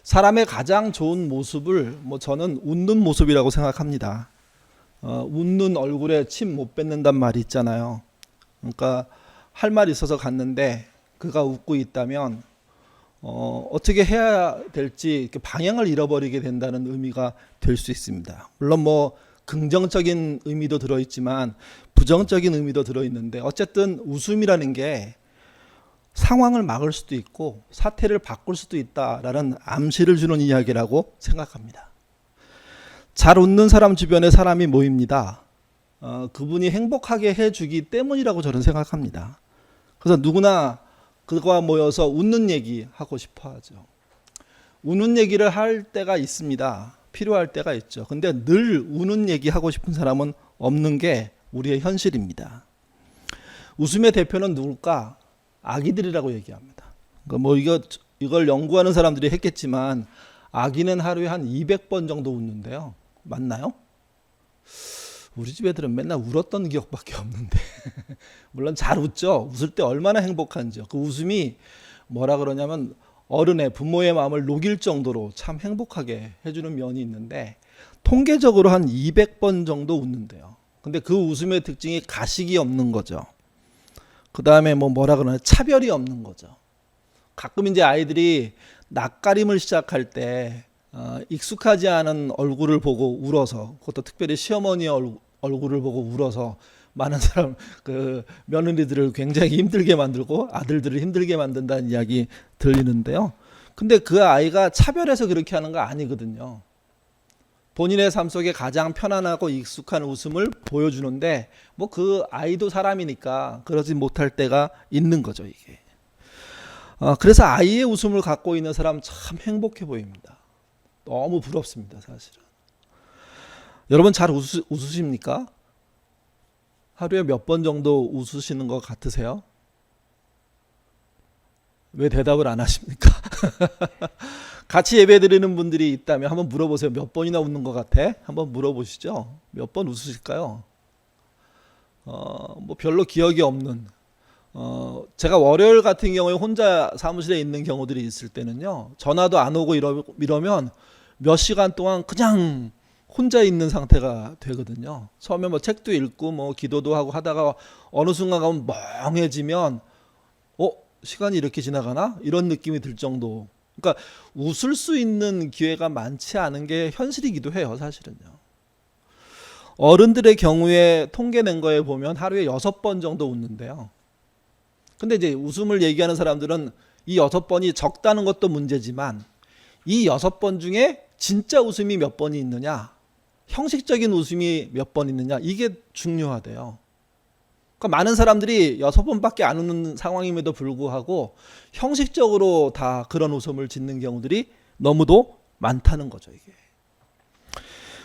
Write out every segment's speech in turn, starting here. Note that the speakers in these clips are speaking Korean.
사람의 가장 좋은 모습을 저는 웃는 모습이라고 생각합니다. 웃는 얼굴에 침 못 뱉는단 말이 있잖아요. 그러니까 할 말이 있어서 갔는데 그가 웃고 있다면 어떻게 해야 될지 방향을 잃어버리게 된다는 의미가 될 수 있습니다. 물론 긍정적인 의미도 들어있지만 부정적인 의미도 들어있는데 어쨌든 웃음이라는 게 상황을 막을 수도 있고 사태를 바꿀 수도 있다라는 암시를 주는 이야기라고 생각합니다. 잘 웃는 사람 주변에 사람이 모입니다. 그분이 행복하게 해주기 때문이라고 저는 생각합니다. 그래서 누구나 그와 모여서 웃는 얘기 하고 싶어 하죠. 우는 얘기를 할 때가 있습니다. 필요할 때가 있죠. 근데 늘 우는 얘기 하고 싶은 사람은 없는 게 우리의 현실입니다. 웃음의 대표는 누굴까? 아기들이라고 얘기합니다. 그러니까 이걸 연구하는 사람들이 했겠지만 아기는 하루에 한 200번 정도 웃는데요. 맞나요? 우리 집 애들은 맨날 울었던 기억밖에 없는데 물론 잘 웃죠. 웃을 때 얼마나 행복한지요. 그 웃음이 뭐라 그러냐면 어른의 부모의 마음을 녹일 정도로 참 행복하게 해주는 면이 있는데 통계적으로 한 200번 정도 웃는데요. 근데 그 웃음의 특징이 가식이 없는 거죠. 그 다음에 뭐라 그러나 차별이 없는 거죠. 가끔 이제 아이들이 낯가림을 시작할 때 익숙하지 않은 얼굴을 보고 울어서, 그것도 특별히 시어머니의 얼굴을 보고 울어서 많은 사람 며느리들을 굉장히 힘들게 만들고 아들들을 힘들게 만든다는 이야기 들리는데요. 근데 그 아이가 차별해서 그렇게 하는 거 아니거든요. 본인의 삶 속에 가장 편안하고 익숙한 웃음을 보여주는데 그 아이도 사람이니까 그러지 못할 때가 있는 거죠, 이게. 그래서 아이의 웃음을 갖고 있는 사람 참 행복해 보입니다. 너무 부럽습니다, 사실은. 여러분 잘 웃으십니까? 하루에 몇 번 정도 웃으시는 것 같으세요? 왜 대답을 안 하십니까? 같이 예배 드리는 분들이 있다면 한번 물어보세요. 몇 번이나 웃는 것 같아? 한번 물어보시죠. 몇 번 웃으실까요? 별로 기억이 없는. 제가 월요일 같은 경우에 혼자 사무실에 있는 경우들이 있을 때는요. 전화도 안 오고 이러면 몇 시간 동안 그냥 혼자 있는 상태가 되거든요. 처음에 책도 읽고 기도도 하고 하다가 어느 순간 가면 멍해지면 시간이 이렇게 지나가나? 이런 느낌이 들 정도. 그러니까 웃을 수 있는 기회가 많지 않은 게 현실이기도 해요, 사실은요. 어른들의 경우에 통계 낸 거에 보면 하루에 6번 정도 웃는데요. 근데 이제 웃음을 얘기하는 사람들은 이 6번이 적다는 것도 문제지만 이 6번 중에 진짜 웃음이 몇 번이 있느냐, 형식적인 웃음이 몇 번 있느냐, 이게 중요하대요. 그러니까 많은 사람들이 6번밖에 안 웃는 상황임에도 불구하고 형식적으로 다 그런 웃음을 짓는 경우들이 너무도 많다는 거죠, 이게.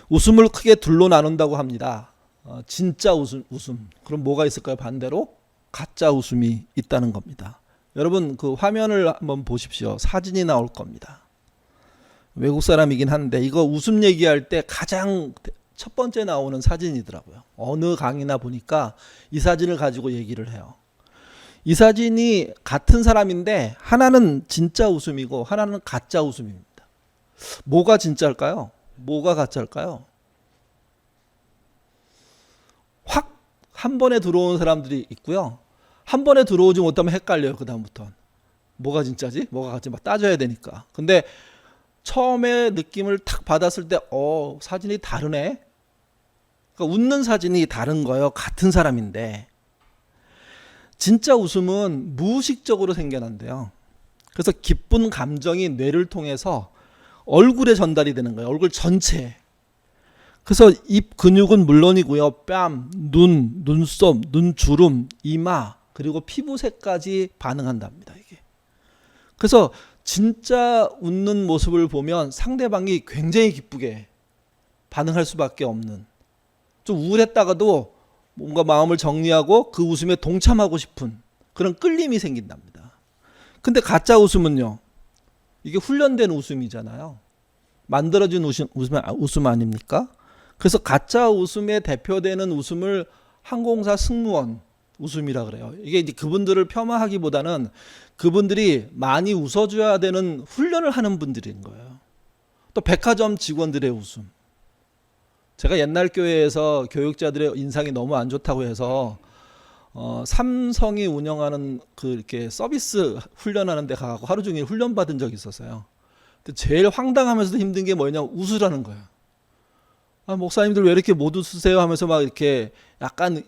웃음을 크게 둘로 나눈다고 합니다. 진짜 웃음. 그럼 뭐가 있을까요? 반대로 가짜 웃음이 있다는 겁니다. 여러분 그 화면을 한번 보십시오. 사진이 나올 겁니다. 외국 사람이긴 한데 이거 웃음 얘기할 때 가장 첫 번째 나오는 사진이더라고요. 어느 강의나 보니까 이 사진을 가지고 얘기를 해요. 이 사진이 같은 사람인데 하나는 진짜 웃음이고 하나는 가짜 웃음입니다. 뭐가 진짜일까요? 뭐가 가짜일까요? 확 한 번에 들어온 사람들이 있고요. 한 번에 들어오지 못하면 헷갈려요. 그 다음부터는. 뭐가 진짜지? 뭐가 가짜지? 따져야 되니까. 근데 처음에 느낌을 탁 받았을 때 사진이 다르네. 그러니까 웃는 사진이 다른 거예요. 같은 사람인데. 진짜 웃음은 무의식적으로 생겨난대요. 그래서 기쁜 감정이 뇌를 통해서 얼굴에 전달이 되는 거예요. 얼굴 전체에. 그래서 입 근육은 물론이고요. 뺨, 눈, 눈썹, 눈주름, 이마, 그리고 피부색까지 반응한답니다, 이게. 그래서 진짜 웃는 모습을 보면 상대방이 굉장히 기쁘게 반응할 수밖에 없는, 좀 우울했다가도 뭔가 마음을 정리하고 그 웃음에 동참하고 싶은 그런 끌림이 생긴답니다. 근데 가짜 웃음은요, 이게 훈련된 웃음이잖아요. 만들어진 웃음 아닙니까? 그래서 가짜 웃음에 대표되는 웃음을 항공사 승무원 웃음이라 그래요. 이게 이제 그분들을 폄하하기보다는 그분들이 많이 웃어줘야 되는 훈련을 하는 분들인 거예요. 또 백화점 직원들의 웃음. 제가 옛날 교회에서 교육자들의 인상이 너무 안 좋다고 해서 삼성이 운영하는 그 이렇게 서비스 훈련하는 데 가고 하루 종일 훈련 받은 적이 있었어요. 근데 제일 황당하면서도 힘든 게 뭐냐, 웃으라는 거예요. 아, 목사님들 왜 이렇게 못 웃으세요 하면서 막 이렇게 약간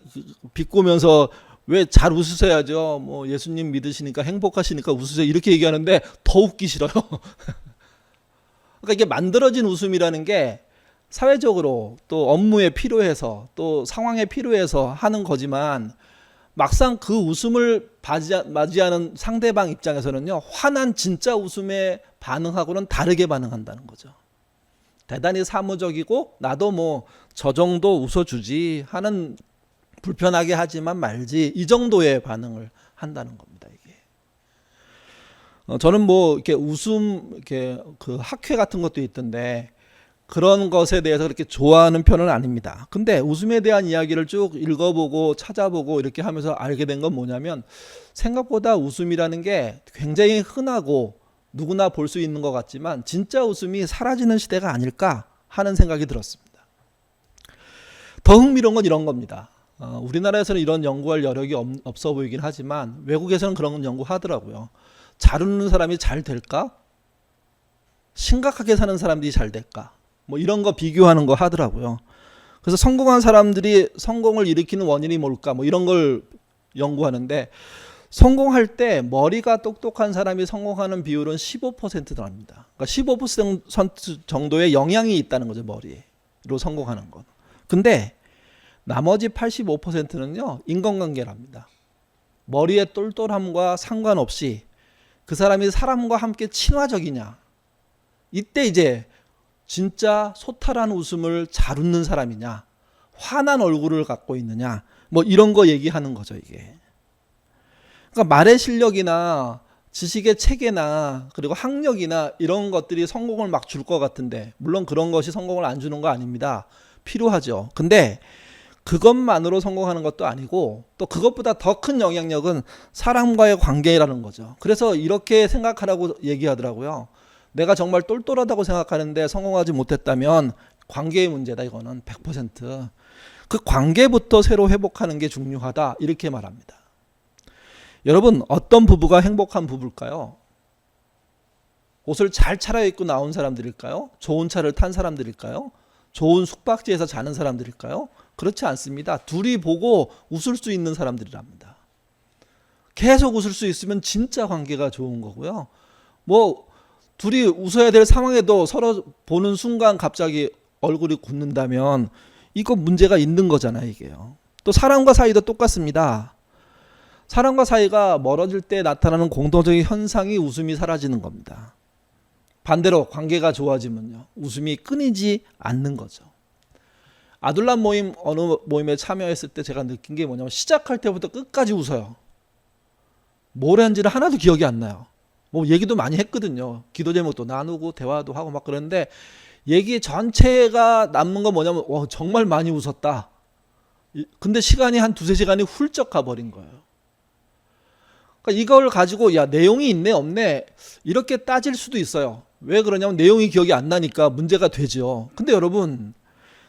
비꼬면서 왜 잘 웃으셔야죠. 뭐 예수님 믿으시니까 행복하시니까 웃으세요. 이렇게 얘기하는데 더 웃기 싫어요. 그러니까 이게 만들어진 웃음이라는 게 사회적으로 또 업무에 필요해서 또 상황에 필요해서 하는 거지만 막상 그 웃음을 맞이하는 상대방 입장에서는요, 화난 진짜 웃음에 반응하고는 다르게 반응한다는 거죠. 대단히 사무적이고 나도 뭐 저 정도 웃어주지 하는, 불편하게 하지만 말지, 이 정도의 반응을 한다는 겁니다. 이게 저는 뭐 이렇게 웃음, 이렇게 그 학회 같은 것도 있던데 그런 것에 대해서 그렇게 좋아하는 편은 아닙니다. 근데 웃음에 대한 이야기를 쭉 읽어보고 찾아보고 이렇게 하면서 알게 된 건 뭐냐면, 생각보다 웃음이라는 게 굉장히 흔하고 누구나 볼 수 있는 것 같지만 진짜 웃음이 사라지는 시대가 아닐까 하는 생각이 들었습니다. 더 흥미로운 건 이런 겁니다. 우리나라에서는 이런 연구할 여력이 없어 보이긴 하지만 외국에서는 그런 연구 하더라고요. 잘 웃는 사람이 잘 될까? 심각하게 사는 사람들이 잘 될까? 뭐 이런 거 비교하는 거 하더라고요. 그래서 성공한 사람들이 성공을 일으키는 원인이 뭘까? 뭐 이런 걸 연구하는데, 성공할 때 머리가 똑똑한 사람이 성공하는 비율은 15%랍니다. 그러니까 15% 정도의 영향이 있다는 거죠, 머리로 성공하는 건. 근데 나머지 85%는요, 인간관계랍니다. 머리의 똘똘함과 상관없이 그 사람이 사람과 함께 친화적이냐, 이때 이제 진짜 소탈한 웃음을 잘 웃는 사람이냐, 환한 얼굴을 갖고 있느냐, 뭐 이런 거 얘기하는 거죠, 이게. 그러니까 말의 실력이나 지식의 체계나 그리고 학력이나 이런 것들이 성공을 막 줄 것 같은데, 물론 그런 것이 성공을 안 주는 거 아닙니다. 필요하죠. 근데 그것만으로 성공하는 것도 아니고, 또 그것보다 더 큰 영향력은 사람과의 관계라는 거죠. 그래서 이렇게 생각하라고 얘기하더라고요. 내가 정말 똘똘하다고 생각하는데 성공하지 못했다면 관계의 문제다. 이거는 100%. 그 관계부터 새로 회복하는 게 중요하다. 이렇게 말합니다. 여러분, 어떤 부부가 행복한 부부일까요? 옷을 잘 차려입고 나온 사람들일까요? 좋은 차를 탄 사람들일까요? 좋은 숙박지에서 자는 사람들일까요? 그렇지 않습니다. 둘이 보고 웃을 수 있는 사람들이랍니다. 계속 웃을 수 있으면 진짜 관계가 좋은 거고요. 뭐 둘이 웃어야 될 상황에도 서로 보는 순간 갑자기 얼굴이 굳는다면 이거 문제가 있는 거잖아요, 이게요. 또 사람과 사이도 똑같습니다. 사람과 사이가 멀어질 때 나타나는 공통적인 현상이 웃음이 사라지는 겁니다. 반대로 관계가 좋아지면요, 웃음이 끊이지 않는 거죠. 아둘람 모임, 어느 모임에 참여했을 때 제가 느낀 게 뭐냐면, 시작할 때부터 끝까지 웃어요. 뭘 했는지는 하나도 기억이 안 나요. 뭐 얘기도 많이 했거든요. 기도 제목도 나누고 대화도 하고 막 그러는데, 얘기 전체가 남는 건 뭐냐면, 와, 정말 많이 웃었다. 근데 시간이 한 두세 시간이 훌쩍 가버린 거예요. 그러니까 이걸 가지고 야, 내용이 있네 없네 이렇게 따질 수도 있어요. 왜 그러냐면 내용이 기억이 안 나니까 문제가 되죠. 근데 여러분,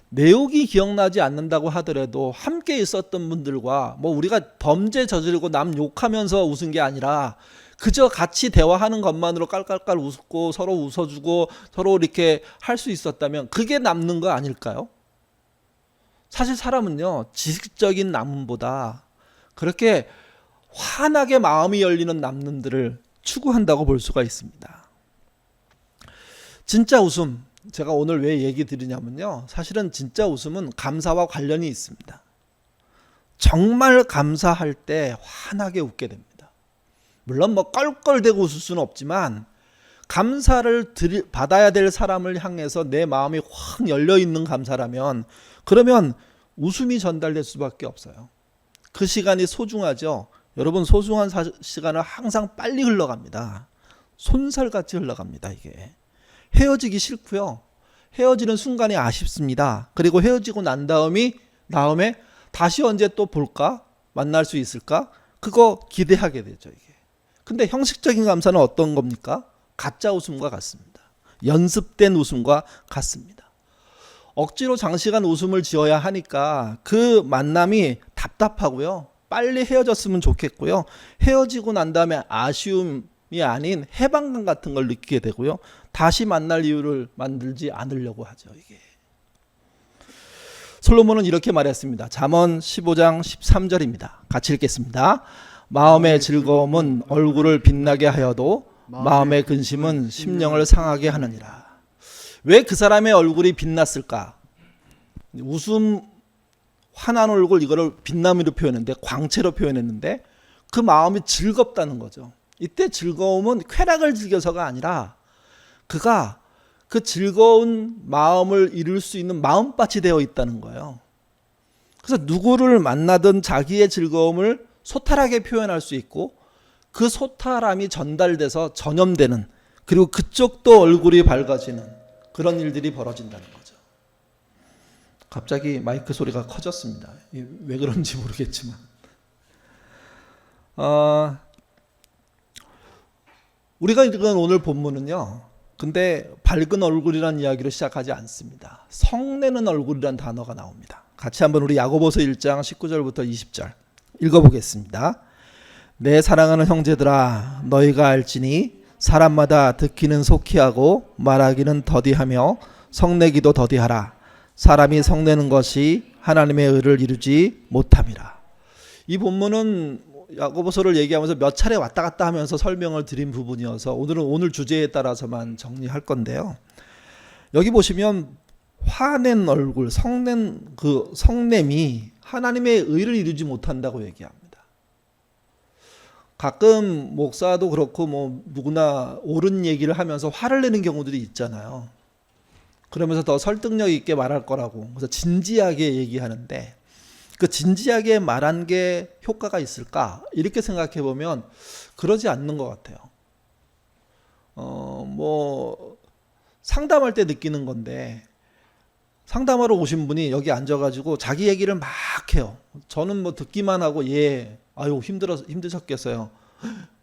내용이 기억나지 않는다고 하더라도 함께 있었던 분들과, 뭐 우리가 범죄 저지르고 남 욕하면서 웃은 게 아니라 그저 같이 대화하는 것만으로 깔깔깔 웃고 서로 웃어주고 서로 이렇게 할 수 있었다면 그게 남는 거 아닐까요? 사실 사람은요, 지식적인 남음보다 그렇게 환하게 마음이 열리는 남는들을 추구한다고 볼 수가 있습니다. 진짜 웃음, 제가 오늘 왜 얘기 드리냐면요, 사실은 진짜 웃음은 감사와 관련이 있습니다. 정말 감사할 때 환하게 웃게 됩니다. 물론 뭐 껄껄대고 웃을 수는 없지만, 감사를 받아야 될 사람을 향해서 내 마음이 확 열려있는 감사라면, 그러면 웃음이 전달될 수밖에 없어요. 그 시간이 소중하죠. 여러분, 소중한 시간은 항상 빨리 흘러갑니다. 손살같이 흘러갑니다. 이게 헤어지기 싫고요, 헤어지는 순간이 아쉽습니다. 그리고 헤어지고 난 다음에 다시 언제 또 볼까, 만날 수 있을까, 그거 기대하게 되죠. 이게. 근데 형식적인 감사는 어떤 겁니까? 가짜 웃음과 같습니다. 연습된 웃음과 같습니다. 억지로 장시간 웃음을 지어야 하니까 그 만남이 답답하고요. 빨리 헤어졌으면 좋겠고요. 헤어지고 난 다음에 아쉬움이 아닌 해방감 같은 걸 느끼게 되고요. 다시 만날 이유를 만들지 않으려고 하죠. 이게. 솔로몬은 이렇게 말했습니다. 잠언 15장 13절입니다. 같이 읽겠습니다. 마음의 즐거움은 얼굴을 빛나게 하여도 마음의 근심은 심령을 상하게 하느니라. 왜 그 사람의 얼굴이 빛났을까? 웃음, 환한 얼굴, 이거를 빛남으로 표현했는데, 광채로 표현했는데, 그 마음이 즐겁다는 거죠. 이때 즐거움은 쾌락을 즐겨서가 아니라 그가 그 즐거운 마음을 이룰 수 있는 마음밭이 되어 있다는 거예요. 그래서 누구를 만나든 자기의 즐거움을 소탈하게 표현할 수 있고, 그 소탈함이 전달돼서 전염되는, 그리고 그쪽도 얼굴이 밝아지는 그런 일들이 벌어진다는 거죠. 갑자기 마이크 소리가 커졌습니다. 왜 그런지 모르겠지만. 우리가 읽은 오늘 본문은요, 근데 밝은 얼굴이라는 이야기로 시작하지 않습니다. 성내는 얼굴이라는 단어가 나옵니다. 같이 한번 우리 야고보서 1장 19절부터 20절 읽어보겠습니다. 내 사랑하는 형제들아, 너희가 알지니 사람마다 듣기는 속히하고 말하기는 더디하며 성내기도 더디하라. 사람이 성내는 것이 하나님의 의를 이루지 못함이라. 이 본문은 야고보서를 얘기하면서 몇 차례 왔다 갔다 하면서 설명을 드린 부분이어서 오늘은 오늘 주제에 따라서만 정리할 건데요. 여기 보시면 화낸 얼굴, 성낸 그 성냄이 하나님의 의를 이루지 못한다고 얘기합니다. 가끔 목사도 그렇고 뭐 누구나 옳은 얘기를 하면서 화를 내는 경우들이 있잖아요. 그러면서 더 설득력 있게 말할 거라고, 그래서 진지하게 얘기하는데, 그 진지하게 말한 게 효과가 있을까? 이렇게 생각해 보면 그러지 않는 것 같아요. 뭐 상담할 때 느끼는 건데, 상담하러 오신 분이 여기 앉아가지고 자기 얘기를 막 해요. 저는 뭐 듣기만 하고, 아유 힘드셨겠어요.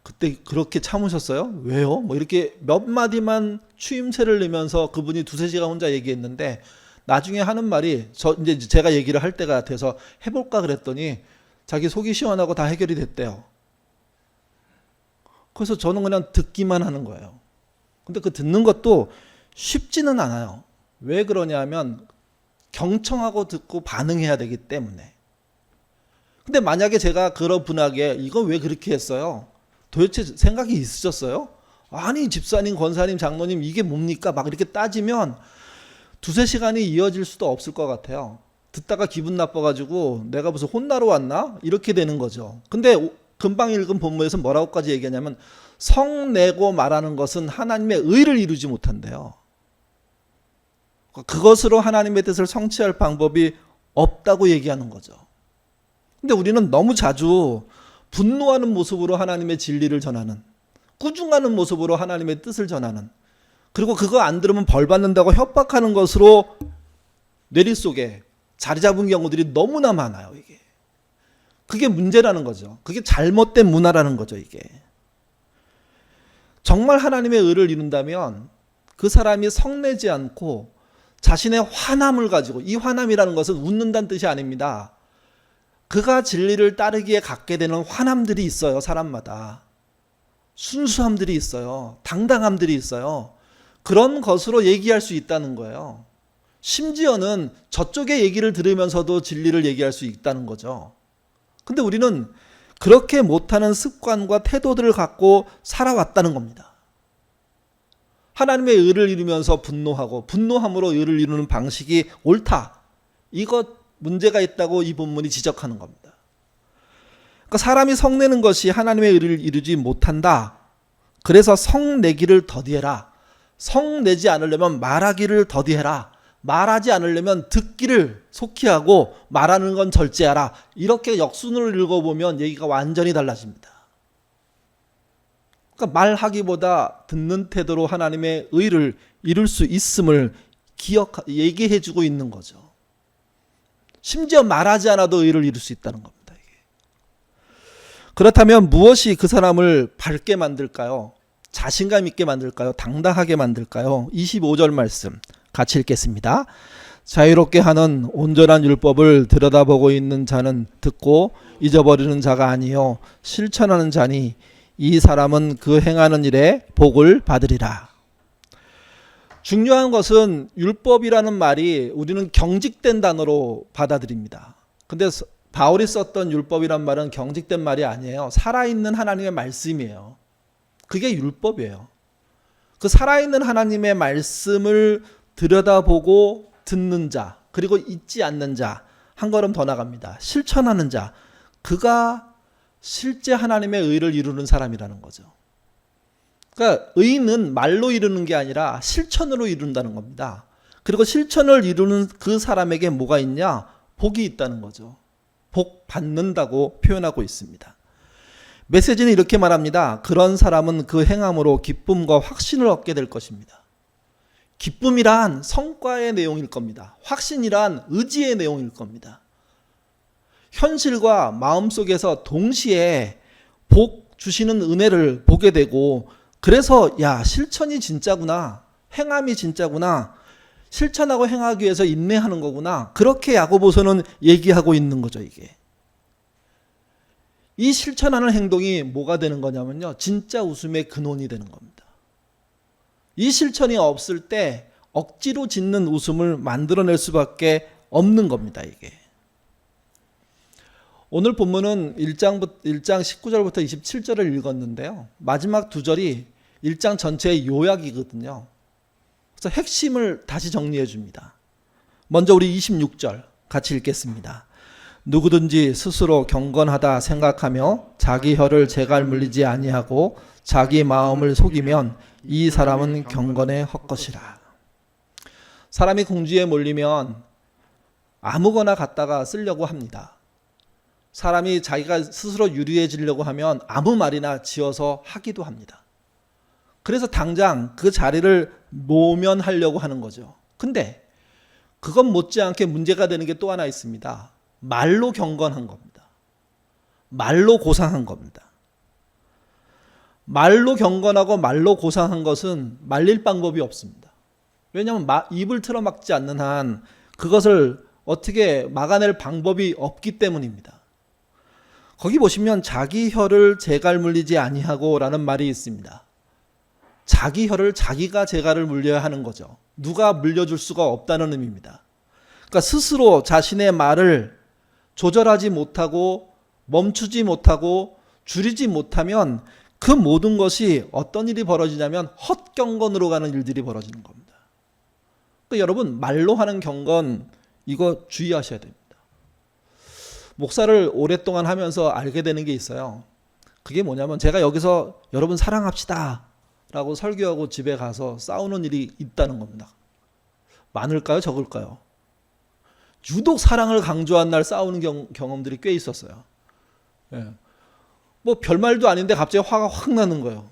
그때 그렇게 참으셨어요? 왜요? 뭐 이렇게 몇 마디만 추임새를 내면서 그분이 두세 시간 혼자 얘기했는데, 나중에 하는 말이, 이제 제가 얘기를 할 때가 돼서 해볼까 그랬더니 자기 속이 시원하고 다 해결이 됐대요. 그래서 저는 그냥 듣기만 하는 거예요. 근데 그 듣는 것도 쉽지는 않아요. 왜 그러냐면 경청하고 듣고 반응해야 되기 때문에. 근데 만약에 제가 그런 분에게 이거 왜 그렇게 했어요? 도대체 생각이 있으셨어요? 아니 집사님, 권사님, 장로님 이게 뭡니까? 막 이렇게 따지면 두세 시간이 이어질 수도 없을 것 같아요. 듣다가 기분 나빠가지고 내가 무슨 혼나러 왔나? 이렇게 되는 거죠. 근데 금방 읽은 본문에서 뭐라고까지 얘기하냐면 성내고 말하는 것은 하나님의 의를 이루지 못한대요. 그것으로 하나님의 뜻을 성취할 방법이 없다고 얘기하는 거죠. 근데 우리는 너무 자주 분노하는 모습으로 하나님의 진리를 전하는, 꾸중하는 모습으로 하나님의 뜻을 전하는, 그리고 그거 안 들으면 벌 받는다고 협박하는 것으로 뇌리 속에 자리 잡은 경우들이 너무나 많아요. 이게 그게 문제라는 거죠. 그게 잘못된 문화라는 거죠. 이게 정말 하나님의 의를 이룬다면 그 사람이 성내지 않고 자신의 화남을 가지고, 이 화남이라는 것은 웃는다는 뜻이 아닙니다. 그가 진리를 따르기에 갖게 되는 화남들이 있어요. 사람마다 순수함들이 있어요. 당당함들이 있어요. 그런 것으로 얘기할 수 있다는 거예요. 심지어는 저쪽의 얘기를 들으면서도 진리를 얘기할 수 있다는 거죠. 근데 우리는 그렇게 못하는 습관과 태도들을 갖고 살아왔다는 겁니다. 하나님의 의를 이루면서 분노하고, 분노함으로 의를 이루는 방식이 옳다, 이것 문제가 있다고 이 본문이 지적하는 겁니다. 그러니까 사람이 성내는 것이 하나님의 의를 이루지 못한다. 그래서 성내기를 더디해라. 성내지 않으려면 말하기를 더디해라. 말하지 않으려면 듣기를 속히 하고 말하는 건 절제하라. 이렇게 역순으로 읽어보면 얘기가 완전히 달라집니다. 그러니까 말하기보다 듣는 태도로 하나님의 의를 이룰 수 있음을 얘기해주고 있는 거죠. 심지어 말하지 않아도 의를 이룰 수 있다는 겁니다. 이게. 그렇다면 무엇이 그 사람을 밝게 만들까요? 자신감 있게 만들까요? 당당하게 만들까요? 25절 말씀 같이 읽겠습니다. 자유롭게 하는 온전한 율법을 들여다보고 있는 자는 듣고 잊어버리는 자가 아니요 실천하는 자니 이 사람은 그 행하는 일에 복을 받으리라. 중요한 것은 율법이라는 말이 우리는 경직된 단어로 받아들입니다. 근데 바울이 썼던 율법이란 말은 경직된 말이 아니에요. 살아있는 하나님의 말씀이에요. 그게 율법이에요. 그 살아있는 하나님의 말씀을 들여다보고 듣는 자, 그리고 잊지 않는 자, 한 걸음 더 나갑니다. 실천하는 자, 그가 실제 하나님의 의를 이루는 사람이라는 거죠. 그러니까 의는 말로 이루는 게 아니라 실천으로 이룬다는 겁니다. 그리고 실천을 이루는 그 사람에게 뭐가 있냐? 복이 있다는 거죠. 복 받는다고 표현하고 있습니다. 메시지는 이렇게 말합니다. 그런 사람은 그 행함으로 기쁨과 확신을 얻게 될 것입니다. 기쁨이란 성과의 내용일 겁니다. 확신이란 의지의 내용일 겁니다. 현실과 마음속에서 동시에 복 주시는 은혜를 보게 되고, 그래서 야, 실천이 진짜구나, 행함이 진짜구나, 실천하고 행하기 위해서 인내하는 거구나, 그렇게 야고보서는 얘기하고 있는 거죠. 이게 이 실천하는 행동이 뭐가 되는 거냐면요, 진짜 웃음의 근원이 되는 겁니다. 이 실천이 없을 때 억지로 짓는 웃음을 만들어낼 수밖에 없는 겁니다. 이게 오늘 본문은 1장 19절부터 27절을 읽었는데요, 마지막 두 절이 1장 전체의 요약이거든요. 그래서 핵심을 다시 정리해 줍니다. 먼저 우리 26절 같이 읽겠습니다. 누구든지 스스로 경건하다 생각하며 자기 혀를 재갈 물리지 아니하고 자기 마음을 속이면 이 사람은 경건의 헛것이라. 사람이 궁지에 몰리면 아무거나 갖다가 쓰려고 합니다. 사람이 자기가 스스로 유리해지려고 하면 아무 말이나 지어서 하기도 합니다. 그래서 당장 그 자리를 모면하려고 하는 거죠. 근데 그건 못지않게 문제가 되는 게 또 하나 있습니다. 말로 경건한 겁니다. 말로 고상한 겁니다. 말로 경건하고 말로 고상한 것은 말릴 방법이 없습니다. 왜냐하면 입을 틀어막지 않는 한 그것을 어떻게 막아낼 방법이 없기 때문입니다. 거기 보시면 자기 혀를 재갈 물리지 아니하고 라는 말이 있습니다. 자기 혀를 자기가 재갈을 물려야 하는 거죠. 누가 물려줄 수가 없다는 의미입니다. 그러니까 스스로 자신의 말을 조절하지 못하고 멈추지 못하고 줄이지 못하면 그 모든 것이 어떤 일이 벌어지냐면 헛경건으로 가는 일들이 벌어지는 겁니다. 그러니까 여러분, 말로 하는 경건 이거 주의하셔야 됩니다. 목사를 오랫동안 하면서 알게 되는 게 있어요. 그게 뭐냐면 제가 여기서 여러분 사랑합시다 라고 설교하고 집에 가서 싸우는 일이 있다는 겁니다. 많을까요? 적을까요? 유독 사랑을 강조한 날 싸우는 경험들이 꽤 있었어요. 예. 뭐 별말도 아닌데 갑자기 화가 확 나는 거예요.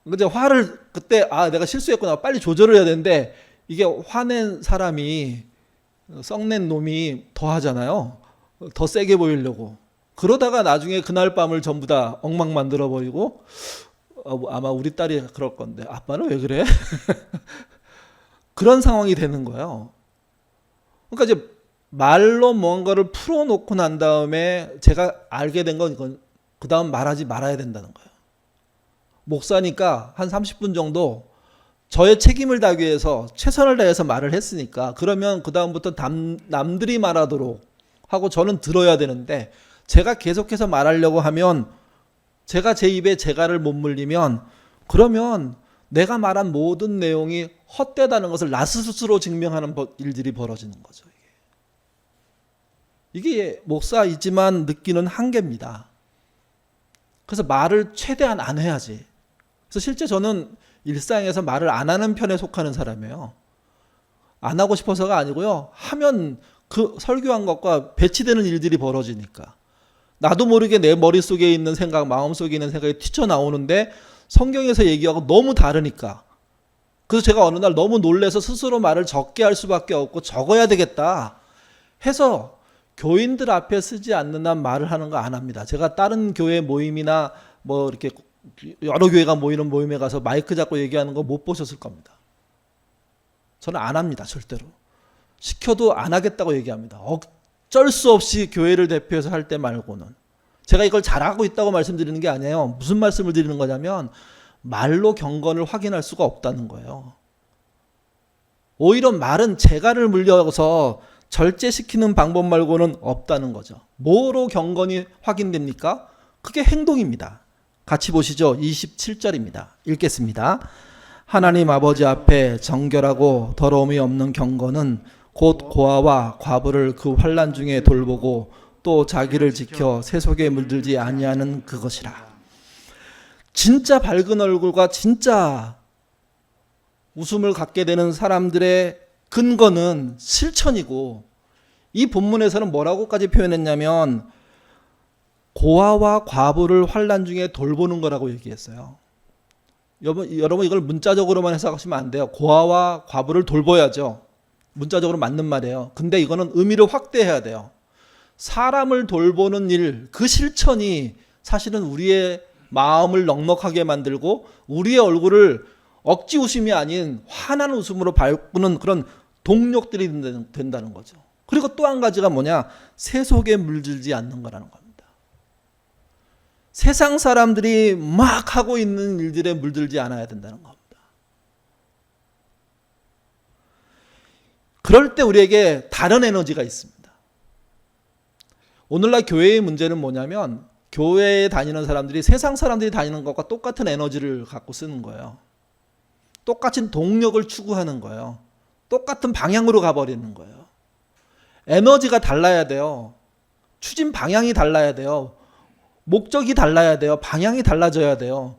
근데 화를 그때 내가 실수했구나, 빨리 조절을 해야 되는데 이게 화낸 사람이, 썩낸 놈이 더 하잖아요. 더 세게 보이려고. 그러다가 나중에 그날 밤을 전부 다 엉망 만들어 버리고, 아마 우리 딸이 그럴 건데 아빠는 왜 그래? 그런 상황이 되는 거예요. 그러니까 이제 말로 뭔가를 풀어놓고 난 다음에 제가 알게 된 건 이건 그 다음 말하지 말아야 된다는 거예요. 목사니까 한 30분 정도 저의 책임을 다하기 위해서 최선을 다해서 말을 했으니까, 그러면 그 다음부터 남들이 말하도록 하고 저는 들어야 되는데, 제가 계속해서 말하려고 하면, 제가 제 입에 재갈을 못 물리면, 그러면 내가 말한 모든 내용이 헛되다는 것을 나 스스로 증명하는 일들이 벌어지는 거죠. 이게 목사이지만 느끼는 한계입니다. 그래서 말을 최대한 안 해야지. 그래서 실제 저는 일상에서 말을 안 하는 편에 속하는 사람이에요. 안 하고 싶어서가 아니고요, 하면 그 설교한 것과 배치되는 일들이 벌어지니까 나도 모르게 내 머릿속에 있는 생각, 마음속에 있는 생각이 튀쳐나오는데 성경에서 얘기하고 너무 다르니까, 그래서 제가 어느 날 너무 놀라서 스스로 말을 적게 할 수밖에 없고 적어야 되겠다 해서 교인들 앞에 쓰지 않는 한 말을 하는 거 안 합니다. 제가 다른 교회 모임이나 뭐 이렇게 여러 교회가 모이는 모임에 가서 마이크 잡고 얘기하는 거 못 보셨을 겁니다. 저는 안 합니다. 절대로. 시켜도 안 하겠다고 얘기합니다. 어쩔 수 없이 교회를 대표해서 할 때 말고는. 제가 이걸 잘하고 있다고 말씀드리는 게 아니에요. 무슨 말씀을 드리는 거냐면 말로 경건을 확인할 수가 없다는 거예요. 오히려 말은 재갈을 물려서 절제시키는 방법 말고는 없다는 거죠. 뭐로 경건이 확인됩니까? 그게 행동입니다. 같이 보시죠. 27절입니다. 읽겠습니다. 하나님 아버지 앞에 정결하고 더러움이 없는 경건은 곧 고아와 과부를 그 환난 중에 돌보고 또 자기를 지켜 세속에 물들지 아니하는 그것이라. 진짜 밝은 얼굴과 진짜 웃음을 갖게 되는 사람들의 근거는 실천이고, 이 본문에서는 뭐라고까지 표현했냐면 고아와 과부를 환난 중에 돌보는 거라고 얘기했어요. 여러분 이걸 문자적으로만 해석하시면 안 돼요. 고아와 과부를 돌봐야죠. 문자적으로 맞는 말이에요. 근데 이거는 의미를 확대해야 돼요. 사람을 돌보는 일, 그 실천이 사실은 우리의 마음을 넉넉하게 만들고 우리의 얼굴을 억지 웃음이 아닌 환한 웃음으로 바꾸는 그런 동력들이 된다는 거죠. 그리고 또 한 가지가 뭐냐? 세속에 물들지 않는 거라는 겁니다. 세상 사람들이 막 하고 있는 일들에 물들지 않아야 된다는 겁니다. 그럴 때 우리에게 다른 에너지가 있습니다. 오늘날 교회의 문제는 뭐냐면 교회에 다니는 사람들이 세상 사람들이 다니는 것과 똑같은 에너지를 갖고 쓰는 거예요. 똑같은 동력을 추구하는 거예요. 똑같은 방향으로 가버리는 거예요. 에너지가 달라야 돼요. 추진 방향이 달라야 돼요. 목적이 달라야 돼요. 방향이 달라져야 돼요.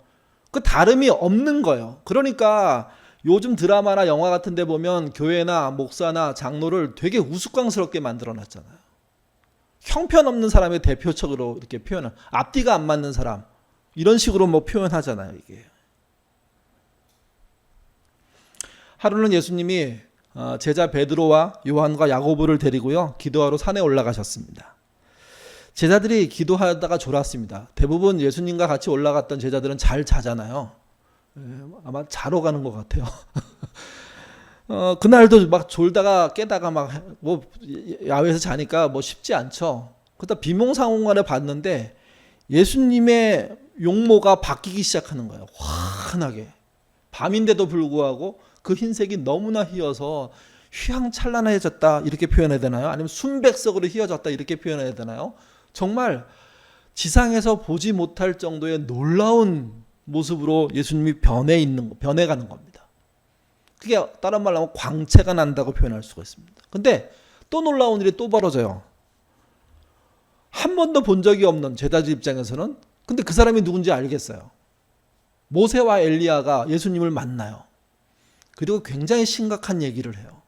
그 다름이 없는 거예요. 그러니까 요즘 드라마나 영화 같은 데 보면 교회나 목사나 장로를 되게 우스꽝스럽게 만들어 놨잖아요. 형편없는 사람의 대표적으로 이렇게 표현을, 앞뒤가 안 맞는 사람, 이런 식으로 뭐 표현하잖아요, 이게. 하루는 예수님이 제자 베드로와 요한과 야고보를 데리고요, 기도하러 산에 올라가셨습니다. 제자들이 기도하다가 졸았습니다. 대부분 예수님과 같이 올라갔던 제자들은 잘 자잖아요. 아마 자러 가는 것 같아요. 그날도 막 졸다가 깨다가 막 뭐 야외에서 자니까 뭐 쉽지 않죠. 그러다 비몽사몽간에 봤는데 예수님의 용모가 바뀌기 시작하는 거예요. 환하게. 밤인데도 불구하고 그 흰색이 너무나 희어서 휘황찬란해졌다 이렇게 표현해야 되나요? 아니면 순백석으로 희어졌다 이렇게 표현해야 되나요? 정말 지상에서 보지 못할 정도의 놀라운 모습으로 예수님이 변해가는 겁니다. 그게 다른 말로 하면 광채가 난다고 표현할 수가 있습니다. 근데 또 놀라운 일이 또 벌어져요. 한 번도 본 적이 없는 제자들 입장에서는, 근데 그 사람이 누군지 알겠어요. 모세와 엘리야가 예수님을 만나요. 그리고 굉장히 심각한 얘기를 해요.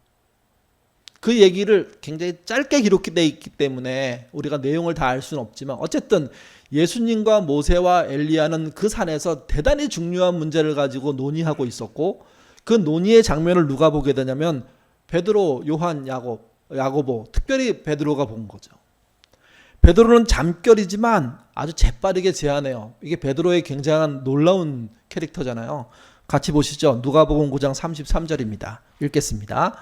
그 얘기를 굉장히 짧게 기록되어 있기 때문에 우리가 내용을 다 알 수는 없지만, 어쨌든 예수님과 모세와 엘리야는 그 산에서 대단히 중요한 문제를 가지고 논의하고 있었고, 그 논의의 장면을 누가 보게 되냐면 베드로, 요한, 야고보, 특별히 베드로가 본 거죠. 베드로는 잠결이지만 아주 재빠르게 제안해요. 이게 베드로의 굉장한 놀라운 캐릭터잖아요. 같이 보시죠. 누가복음 9장 33절입니다. 읽겠습니다.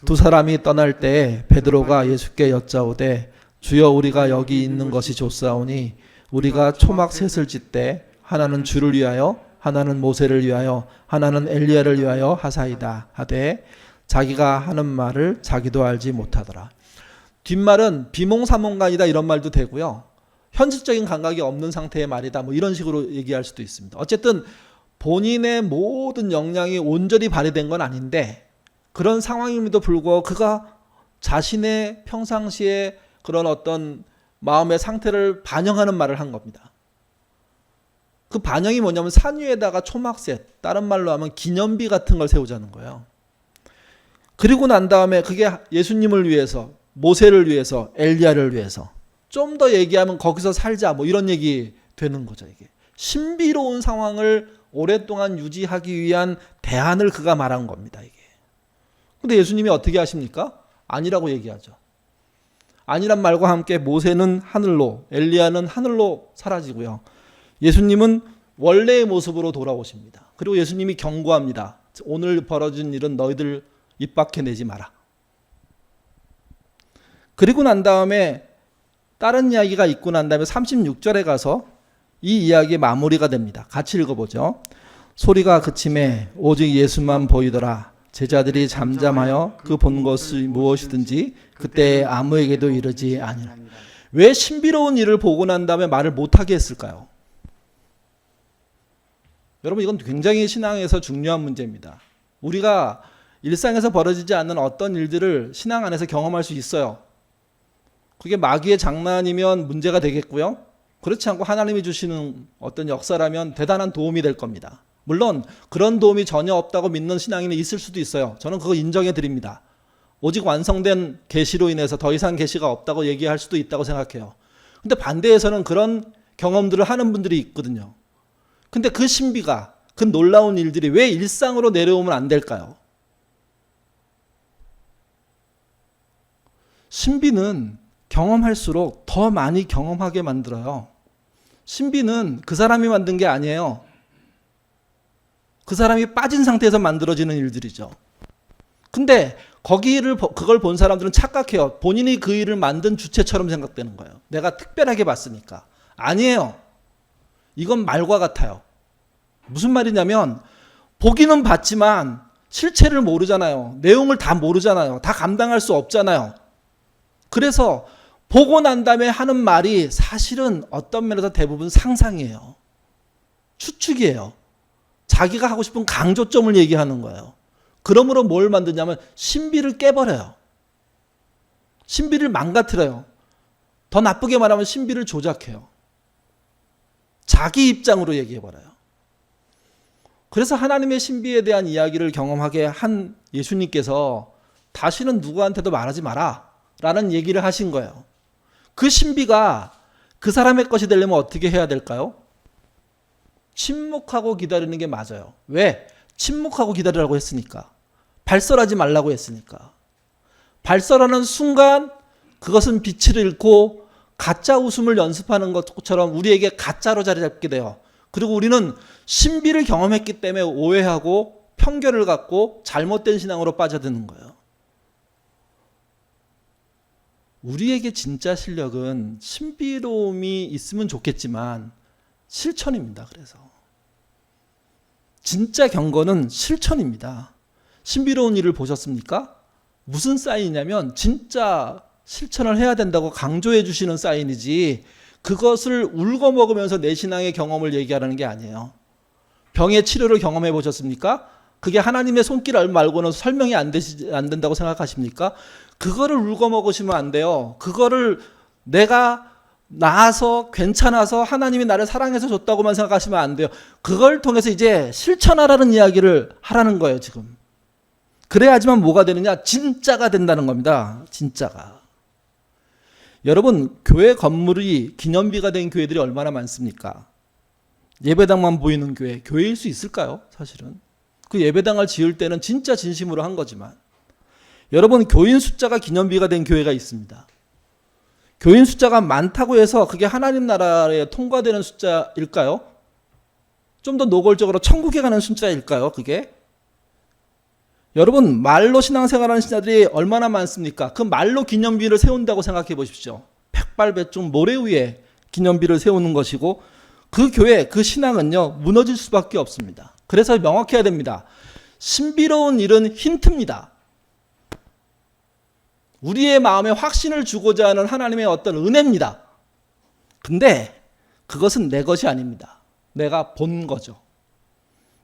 두 사람이 떠날 때 베드로가 예수께 여짜오되 주여 우리가 여기 있는 것이 좋사오니 우리가 초막 셋을 짓되 하나는 주를 위하여 하나는 모세를 위하여 하나는 엘리야를 위하여 하사이다 하되 자기가 하는 말을 자기도 알지 못하더라. 뒷말은 비몽사몽간이다 이런 말도 되고요. 현실적인 감각이 없는 상태의 말이다 뭐 이런 식으로 얘기할 수도 있습니다. 어쨌든 본인의 모든 역량이 온전히 발휘된 건 아닌데 그런 상황임에도 불구하고 그가 자신의 평상시에 그런 어떤 마음의 상태를 반영하는 말을 한 겁니다. 그 반영이 뭐냐면 산 위에다가 초막셋, 다른 말로 하면 기념비 같은 걸 세우자는 거예요. 그리고 난 다음에 그게 예수님을 위해서, 모세를 위해서, 엘리야를 위해서, 좀 더 얘기하면 거기서 살자 뭐 이런 얘기 되는 거죠. 이게 신비로운 상황을 오랫동안 유지하기 위한 대안을 그가 말한 겁니다. 이게. 근데 예수님이 어떻게 하십니까? 아니라고 얘기하죠. 아니란 말과 함께 모세는 하늘로, 엘리야는 하늘로 사라지고요. 예수님은 원래의 모습으로 돌아오십니다. 그리고 예수님이 경고합니다. 오늘 벌어진 일은 너희들 입 밖에 내지 마라. 그리고 난 다음에 다른 이야기가 있고 난 다음에 36절에 가서 이 이야기의 마무리가 됩니다. 같이 읽어보죠. 소리가 그침에 오직 예수만 보이더라. 제자들이 잠잠하여 그 본 것이 무엇이든지 그때 아무에게도 이르지 아니라. 왜 신비로운 일을 보고 난 다음에 말을 못하게 했을까요? 여러분, 이건 굉장히 신앙에서 중요한 문제입니다. 우리가 일상에서 벌어지지 않는 어떤 일들을 신앙 안에서 경험할 수 있어요. 그게 마귀의 장난이면 문제가 되겠고요. 그렇지 않고 하나님이 주시는 어떤 역사라면 대단한 도움이 될 겁니다. 물론 그런 도움이 전혀 없다고 믿는 신앙인이 있을 수도 있어요. 저는 그거 인정해 드립니다. 오직 완성된 계시로 인해서 더 이상 계시가 없다고 얘기할 수도 있다고 생각해요. 근데 반대에서는 그런 경험들을 하는 분들이 있거든요. 근데 그 신비가, 그 놀라운 일들이 왜 일상으로 내려오면 안 될까요? 신비는 경험할수록 더 많이 경험하게 만들어요. 신비는 그 사람이 만든 게 아니에요. 그 사람이 빠진 상태에서 만들어지는 일들이죠. 근데 그걸 본 사람들은 착각해요. 본인이 그 일을 만든 주체처럼 생각되는 거예요. 내가 특별하게 봤으니까. 아니에요. 이건 말과 같아요. 무슨 말이냐면 보기는 봤지만 실체를 모르잖아요. 내용을 다 모르잖아요. 다 감당할 수 없잖아요. 그래서 보고 난 다음에 하는 말이 사실은 어떤 면에서 대부분 상상이에요. 추측이에요. 자기가 하고 싶은 강조점을 얘기하는 거예요. 그러므로 뭘 만드냐면 신비를 깨버려요. 신비를 망가뜨려요. 더 나쁘게 말하면 신비를 조작해요. 자기 입장으로 얘기해버려요. 그래서 하나님의 신비에 대한 이야기를 경험하게 한 예수님께서 다시는 누구한테도 말하지 마라 라는 얘기를 하신 거예요. 그 신비가 그 사람의 것이 되려면 어떻게 해야 될까요? 침묵하고 기다리는 게 맞아요. 왜? 침묵하고 기다리라고 했으니까. 발설하지 말라고 했으니까. 발설하는 순간 그것은 빛을 잃고 가짜 웃음을 연습하는 것처럼 우리에게 가짜로 자리 잡게 돼요. 그리고 우리는 신비를 경험했기 때문에 오해하고 편견을 갖고 잘못된 신앙으로 빠져드는 거예요. 우리에게 진짜 실력은 신비로움이 있으면 좋겠지만 실천입니다. 그래서 진짜 경건은 실천입니다. 신비로운 일을 보셨습니까? 무슨 사인이냐면 진짜 실천을 해야 된다고 강조해 주시는 사인이지 그것을 울거먹으면서 내 신앙의 경험을 얘기하라는 게 아니에요. 병의 치료를 경험해 보셨습니까? 그게 하나님의 손길 말고는 설명이 안 된다고 생각하십니까? 그거를 울거먹으시면 안 돼요. 그거를 내가 나아서 괜찮아서 하나님이 나를 사랑해서 줬다고만 생각하시면 안 돼요. 그걸 통해서 이제 실천하라는 이야기를 하라는 거예요, 지금. 그래야지만 뭐가 되느냐? 진짜가 된다는 겁니다. 진짜가. 여러분, 교회 건물이 기념비가 된 교회들이 얼마나 많습니까? 예배당만 보이는 교회일 수 있을까요? 사실은. 그 예배당을 지을 때는 진짜 진심으로 한 거지만 여러분, 교인 숫자가 기념비가 된 교회가 있습니다. 교인 숫자가 많다고 해서 그게 하나님 나라에 통과되는 숫자일까요? 좀 더 노골적으로 천국에 가는 숫자일까요? 그게? 여러분, 말로 신앙생활하는 신자들이 얼마나 많습니까? 그 말로 기념비를 세운다고 생각해 보십시오. 백발백중 모래 위에 기념비를 세우는 것이고 그 교회, 그 신앙은요 무너질 수밖에 없습니다. 그래서 명확해야 됩니다. 신비로운 일은 힌트입니다. 우리의 마음에 확신을 주고자 하는 하나님의 어떤 은혜입니다. 근데 그것은 내 것이 아닙니다. 내가 본 거죠.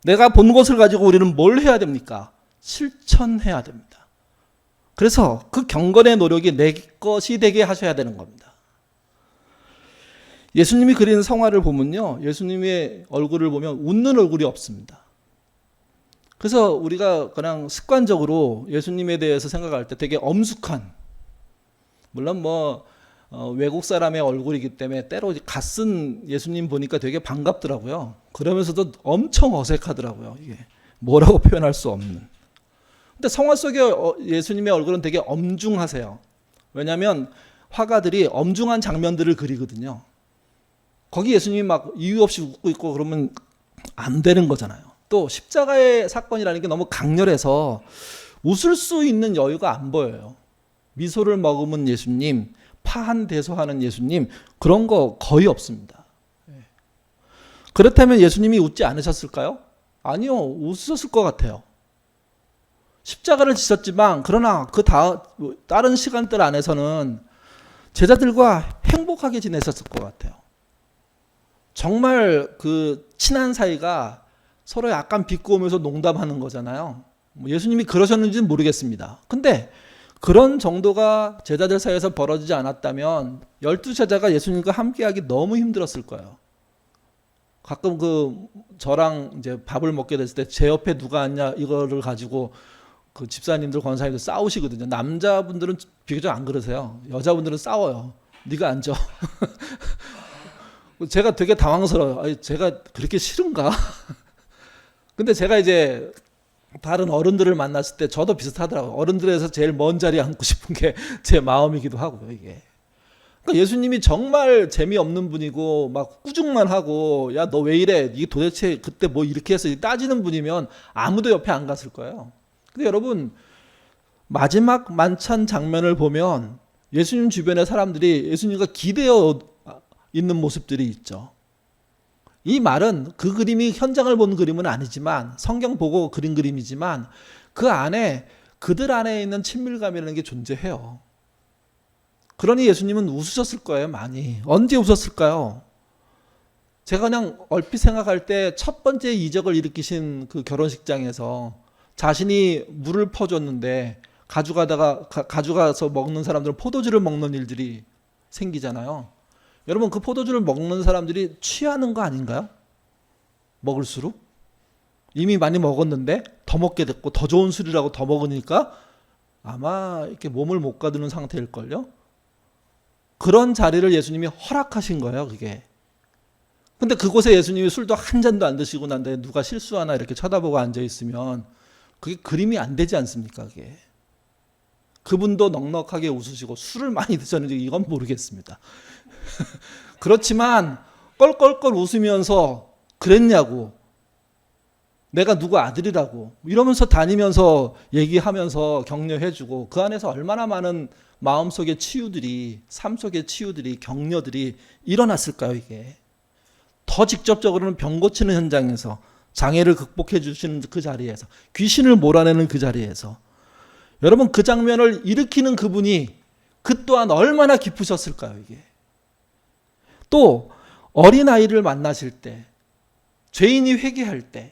내가 본 것을 가지고 우리는 뭘 해야 됩니까? 실천해야 됩니다. 그래서 그 경건의 노력이 내 것이 되게 하셔야 되는 겁니다. 예수님이 그린 성화를 보면요, 예수님의 얼굴을 보면 웃는 얼굴이 없습니다. 그래서 우리가 그냥 습관적으로 예수님에 대해서 생각할 때 되게 엄숙한, 물론 외국 사람의 얼굴이기 때문에 때로 갓쓴 예수님 보니까 되게 반갑더라고요. 그러면서도 엄청 어색하더라고요. 이게 뭐라고 표현할 수 없는. 근데 성화 속의 예수님의 얼굴은 되게 엄중하세요. 왜냐하면 화가들이 엄중한 장면들을 그리거든요. 거기 예수님이 막 이유 없이 웃고 있고 그러면 안 되는 거잖아요. 또 십자가의 사건이라는 게 너무 강렬해서 웃을 수 있는 여유가 안 보여요. 미소를 머금은 예수님, 파한 대소하는 예수님, 그런 거 거의 없습니다. 그렇다면 예수님이 웃지 않으셨을까요? 아니요, 웃으셨을 것 같아요. 십자가를 지셨지만 그러나 다른 시간들 안에서는 제자들과 행복하게 지내셨을 것 같아요. 정말 그 친한 사이가 서로 약간 비꼬면서 농담하는 거잖아요. 예수님이 그러셨는지는 모르겠습니다. 근데 그런 정도가 제자들 사이에서 벌어지지 않았다면 12제자가 예수님과 함께하기 너무 힘들었을 거예요. 가끔 저랑 이제 밥을 먹게 됐을 때 제 옆에 누가 앉냐 이거를 가지고 그 집사님들 권사님들 싸우시거든요. 남자분들은 비교적 안 그러세요. 여자분들은 싸워요. 네가 앉아. 제가 되게 당황스러워요. 아니, 제가 그렇게 싫은가? 근데 제가 이제 다른 어른들을 만났을 때 저도 비슷하더라고요. 어른들에서 제일 먼 자리에 앉고 싶은 게 제 마음이기도 하고요, 이게. 그러니까 예수님이 정말 재미없는 분이고 막 꾸중만 하고 야, 너 왜 이래? 이게 도대체 그때 뭐 이렇게 해서 따지는 분이면 아무도 옆에 안 갔을 거예요. 근데 여러분, 마지막 만찬 장면을 보면 예수님 주변의 사람들이 예수님과 기대어 있는 모습들이 있죠. 이 말은 그 그림이 현장을 본 그림은 아니지만 성경 보고 그린 그림이지만 그 안에 그들 안에 있는 친밀감이라는 게 존재해요. 그러니 예수님은 웃으셨을 거예요, 많이. 언제 웃었을까요? 제가 그냥 얼핏 생각할 때 첫 번째 이적을 일으키신 그 결혼식장에서 자신이 물을 퍼줬는데 가져가서 먹는 사람들은 포도주를 먹는 일들이 생기잖아요. 여러분, 그 포도주를 먹는 사람들이 취하는 거 아닌가요? 먹을수록? 이미 많이 먹었는데 더 먹게 됐고 더 좋은 술이라고 더 먹으니까 아마 이렇게 몸을 못 가두는 상태일걸요? 그런 자리를 예수님이 허락하신 거예요, 그게. 근데 그곳에 예수님이 술도 한 잔도 안 드시고 난데 누가 실수하나 이렇게 쳐다보고 앉아있으면 그게 그림이 안 되지 않습니까, 그게. 그분도 넉넉하게 웃으시고 술을 많이 드셨는지 이건 모르겠습니다. 그렇지만 껄껄껄 웃으면서 그랬냐고, 내가 누구 아들이라고 이러면서 다니면서 얘기하면서 격려해주고 그 안에서 얼마나 많은 마음속의 치유들이, 삶 속의 치유들이, 격려들이 일어났을까요, 이게. 더 직접적으로는 병 고치는 현장에서, 장애를 극복해 주시는 그 자리에서, 귀신을 몰아내는 그 자리에서, 여러분, 그 장면을 일으키는 그분이 그 또한 얼마나 기쁘셨을까요, 이게. 또 어린아이를 만나실 때, 죄인이 회개할 때,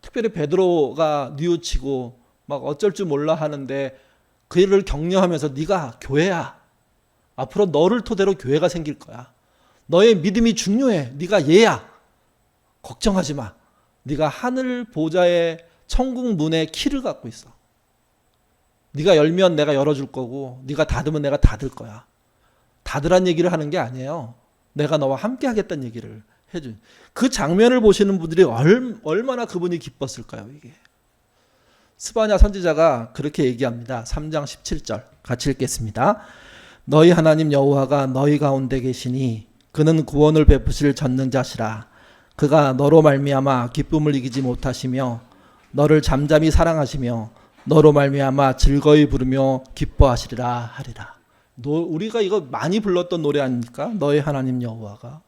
특별히 베드로가 뉘우치고 막 어쩔 줄 몰라 하는데 그를 격려하면서 네가 교회야. 앞으로 너를 토대로 교회가 생길 거야. 너의 믿음이 중요해. 네가 얘야. 걱정하지 마. 네가 하늘 보좌의 천국 문의 키를 갖고 있어. 네가 열면 내가 열어줄 거고 네가 닫으면 내가 닫을 거야. 닫으란 얘기를 하는 게 아니에요. 내가 너와 함께 하겠다는 얘기를 해준. 그 장면을 보시는 분들이 얼마나 그분이 기뻤을까요, 이게. 스바냐 선지자가 그렇게 얘기합니다. 3장 17절 같이 읽겠습니다. 너희 하나님 여호와가 너희 가운데 계시니 그는 구원을 베푸실 전능자시라. 그가 너로 말미암아 기쁨을 이기지 못하시며 너를 잠잠히 사랑하시며 너로 말미암아 즐거이 부르며 기뻐하시리라 하리라. 우리가 이거 많이 불렀던 노래 아닙니까? 너희 하나님 여호와가.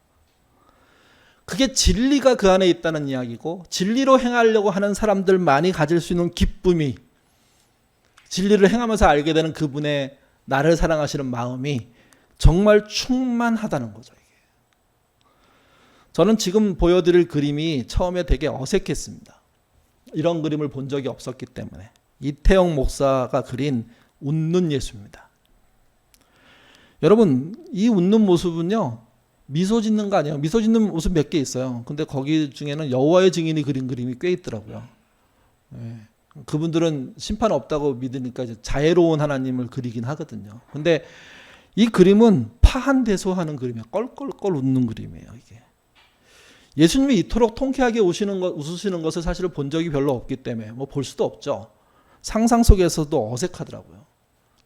그게 진리가 그 안에 있다는 이야기고, 진리로 행하려고 하는 사람들만이 가질 수 있는 기쁨이, 진리를 행하면서 알게 되는 그분의 나를 사랑하시는 마음이 정말 충만하다는 거죠, 이게. 저는 지금 보여드릴 그림이 처음에 되게 어색했습니다. 이런 그림을 본 적이 없었기 때문에. 이태영 목사가 그린 웃는 예수입니다. 여러분, 이 웃는 모습은요, 미소 짓는 거 아니에요. 미소 짓는 모습 몇 개 있어요. 근데 거기 중에는 여호와의 증인이 그린 그림이 꽤 있더라고요. 그분들은 심판 없다고 믿으니까 이제 자애로운 하나님을 그리긴 하거든요. 근데 이 그림은 파한대소하는 그림이에요. 껄껄껄 웃는 그림이에요, 이게. 예수님이 이토록 통쾌하게 웃으시는 것을 사실 본 적이 별로 없기 때문에 뭐 볼 수도 없죠. 상상 속에서도 어색하더라고요.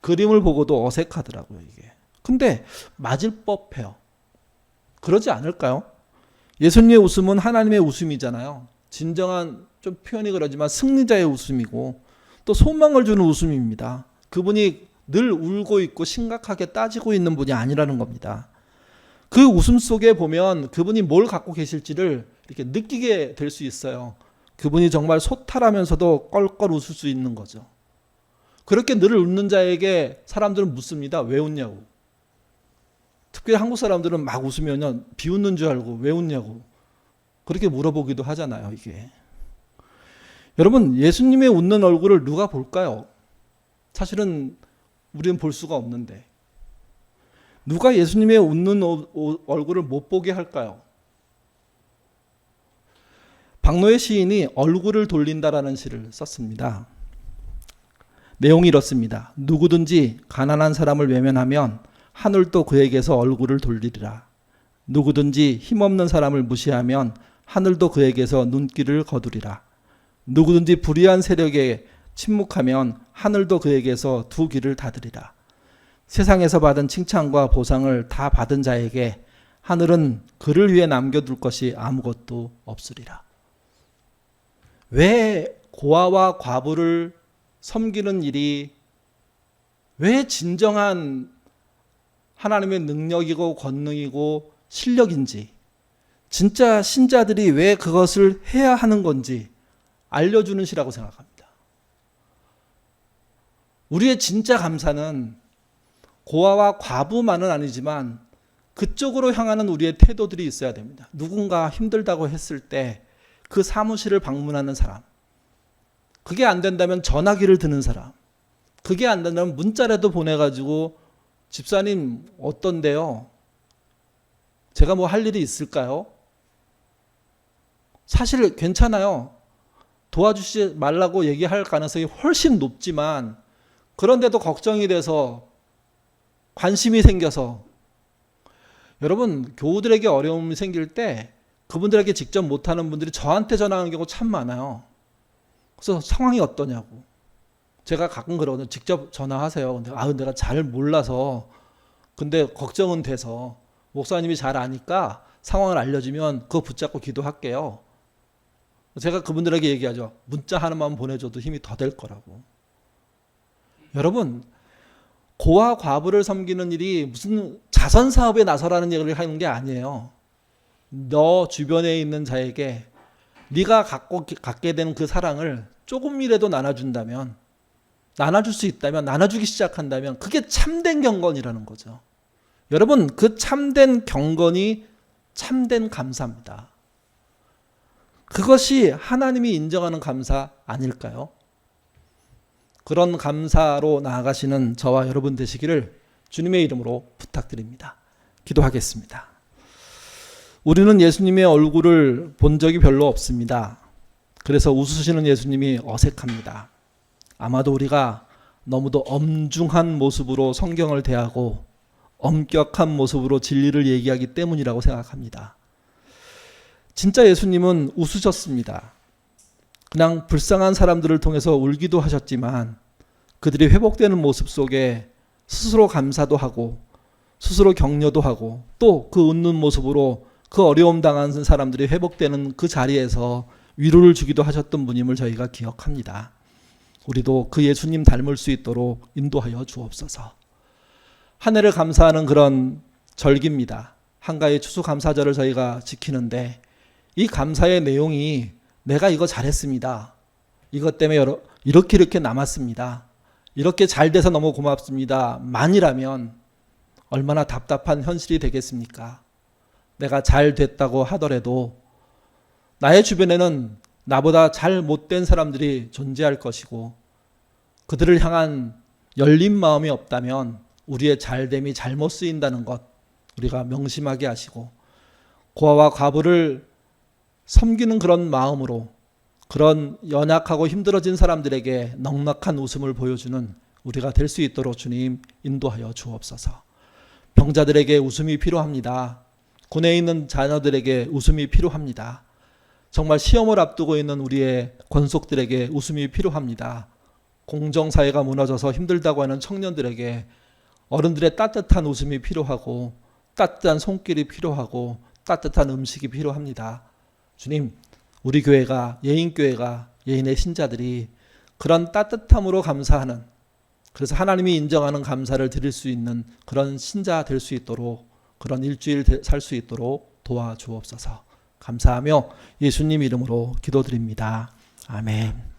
그림을 보고도 어색하더라고요, 이게. 근데 맞을 법해요. 그러지 않을까요? 예수님의 웃음은 하나님의 웃음이잖아요. 진정한, 좀 표현이 그러지만 승리자의 웃음이고 또 소망을 주는 웃음입니다. 그분이 늘 울고 있고 심각하게 따지고 있는 분이 아니라는 겁니다. 그 웃음 속에 보면 그분이 뭘 갖고 계실지를 이렇게 느끼게 될 수 있어요. 그분이 정말 소탈하면서도 껄껄 웃을 수 있는 거죠. 그렇게 늘 웃는 자에게 사람들은 묻습니다. 왜 웃냐고. 특별히 한국 사람들은 막 웃으면 비웃는 줄 알고 왜 웃냐고 그렇게 물어보기도 하잖아요. 이게 여러분, 예수님의 웃는 얼굴을 누가 볼까요? 사실은 우리는 볼 수가 없는데 누가 예수님의 웃는 얼굴을 못 보게 할까요? 박노해 시인이 얼굴을 돌린다라는 시를 썼습니다. 내용이 이렇습니다. 누구든지 가난한 사람을 외면하면 하늘도 그에게서 얼굴을 돌리리라. 누구든지 힘없는 사람을 무시하면 하늘도 그에게서 눈길을 거두리라. 누구든지 불의한 세력에 침묵하면 하늘도 그에게서 두 귀를 닫으리라. 세상에서 받은 칭찬과 보상을 다 받은 자에게 하늘은 그를 위해 남겨둘 것이 아무것도 없으리라. 왜 고아와 과부를 섬기는 일이 왜 진정한 하나님의 능력이고 권능이고 실력인지, 진짜 신자들이 왜 그것을 해야 하는 건지 알려주는 시라고 생각합니다. 우리의 진짜 감사는 고아와 과부만은 아니지만 그쪽으로 향하는 우리의 태도들이 있어야 됩니다. 누군가 힘들다고 했을 때 그 사무실을 방문하는 사람, 그게 안 된다면 전화기를 드는 사람, 그게 안 된다면 문자라도 보내가지고 집사님 어떤데요? 제가 뭐 할 일이 있을까요? 사실 괜찮아요. 도와주지 말라고 얘기할 가능성이 훨씬 높지만 그런데도 걱정이 돼서 관심이 생겨서 여러분, 교우들에게 어려움이 생길 때 그분들에게 직접 못하는 분들이 저한테 전화하는 경우 참 많아요. 그래서 상황이 어떠냐고. 제가 가끔 그러거든요. 직접 전화하세요. 근데 내가 잘 몰라서, 근데 걱정은 돼서 목사님이 잘 아니까 상황을 알려주면 그거 붙잡고 기도할게요. 제가 그분들에게 얘기하죠. 문자 하나만 보내줘도 힘이 더 될 거라고. 여러분, 고아 과부를 섬기는 일이 무슨 자선 사업에 나서라는 얘기를 하는 게 아니에요. 너 주변에 있는 자에게 네가 갖게 된 그 사랑을 조금이라도 나눠준다면, 나눠줄 수 있다면, 나눠주기 시작한다면 그게 참된 경건이라는 거죠. 여러분, 그 참된 경건이 참된 감사입니다. 그것이 하나님이 인정하는 감사 아닐까요? 그런 감사로 나아가시는 저와 여러분 되시기를 주님의 이름으로 부탁드립니다. 기도하겠습니다. 우리는 예수님의 얼굴을 본 적이 별로 없습니다. 그래서 웃으시는 예수님이 어색합니다. 아마도 우리가 너무도 엄중한 모습으로 성경을 대하고 엄격한 모습으로 진리를 얘기하기 때문이라고 생각합니다. 진짜 예수님은 웃으셨습니다. 그냥 불쌍한 사람들을 통해서 울기도 하셨지만 그들이 회복되는 모습 속에 스스로 감사도 하고 스스로 격려도 하고 또 그 웃는 모습으로 그 어려움 당하는 사람들이 회복되는 그 자리에서 위로를 주기도 하셨던 분임을 저희가 기억합니다. 우리도 그 예수님 닮을 수 있도록 인도하여 주옵소서. 한 해를 감사하는 그런 절기입니다. 한가위 추수감사절을 저희가 지키는데 이 감사의 내용이 내가 이거 잘했습니다. 이것 때문에 이렇게 남았습니다. 이렇게 잘 돼서 너무 고맙습니다. 만이라면 얼마나 답답한 현실이 되겠습니까? 내가 잘 됐다고 하더라도 나의 주변에는 나보다 잘 못된 사람들이 존재할 것이고 그들을 향한 열린 마음이 없다면 우리의 잘됨이 잘못 쓰인다는 것 우리가 명심하게 하시고 고아와 과부를 섬기는 그런 마음으로 그런 연약하고 힘들어진 사람들에게 넉넉한 웃음을 보여주는 우리가 될 수 있도록 주님 인도하여 주옵소서. 병자들에게 웃음이 필요합니다. 군에 있는 자녀들에게 웃음이 필요합니다. 정말 시험을 앞두고 있는 우리의 권속들에게 웃음이 필요합니다. 공정사회가 무너져서 힘들다고 하는 청년들에게 어른들의 따뜻한 웃음이 필요하고 따뜻한 손길이 필요하고 따뜻한 음식이 필요합니다. 주님, 우리 교회가, 예인교회가, 예인의 신자들이 그런 따뜻함으로 감사하는, 그래서 하나님이 인정하는 감사를 드릴 수 있는 그런 신자 될 수 있도록, 그런 일주일 살 수 있도록 도와주옵소서. 감사하며 예수님 이름으로 기도드립니다. 아멘.